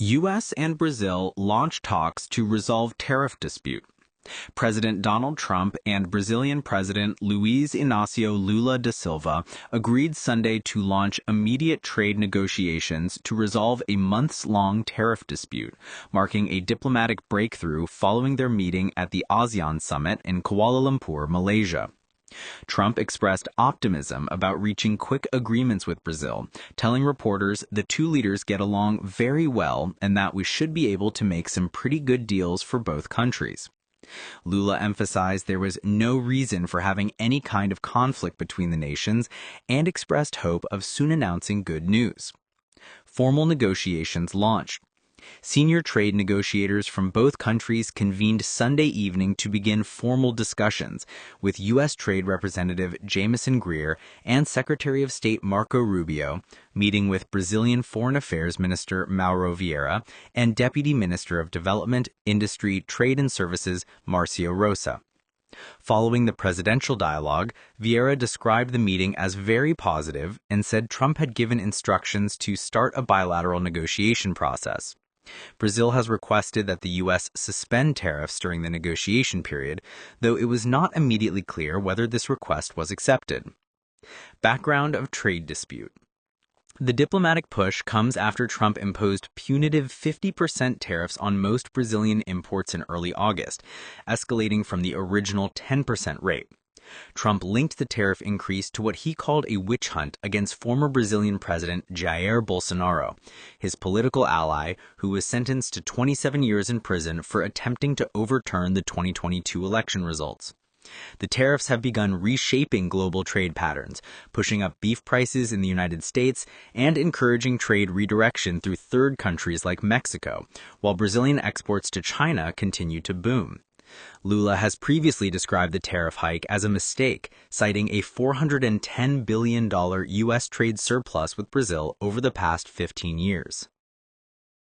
U.S. and Brazil launch talks to resolve tariff dispute. President Donald Trump and Brazilian President Luiz Inácio Lula da Silva agreed Sunday to launch immediate trade negotiations to resolve a months-long tariff dispute, marking a diplomatic breakthrough following their meeting at the ASEAN summit in Kuala Lumpur, Malaysia. Trump expressed optimism about reaching quick agreements with Brazil, telling reporters the two leaders get along very well and that we should be able to make some pretty good deals for both countries. Lula emphasized there was no reason for having any kind of conflict between the nations and expressed hope of soon announcing good news. Formal negotiations launched. Senior trade negotiators from both countries convened Sunday evening to begin formal discussions, with U.S. Trade Representative Jamieson Greer and Secretary of State Marco Rubio meeting with Brazilian Foreign Affairs Minister Mauro Vieira and Deputy Minister of Development, Industry, Trade and Services Marcio Rosa. Following the presidential dialogue, Vieira described the meeting as very positive and said Trump had given instructions to start a bilateral negotiation process. Brazil has requested that the U.S. suspend tariffs during the negotiation period, though it was not immediately clear whether this request was accepted. Background of trade dispute. The diplomatic push comes after Trump imposed punitive 50% tariffs on most Brazilian imports in early August, escalating from the original 10% rate. Trump linked the tariff increase to what he called a witch hunt against former Brazilian President Jair Bolsonaro, his political ally who was sentenced to 27 years in prison for attempting to overturn the 2022 election results. The tariffs have begun reshaping global trade patterns, pushing up beef prices in the United States and encouraging trade redirection through third countries like Mexico, while Brazilian exports to China continue to boom. Lula has previously described the tariff hike as a mistake, citing a $410 billion U.S. trade surplus with Brazil over the past 15 years.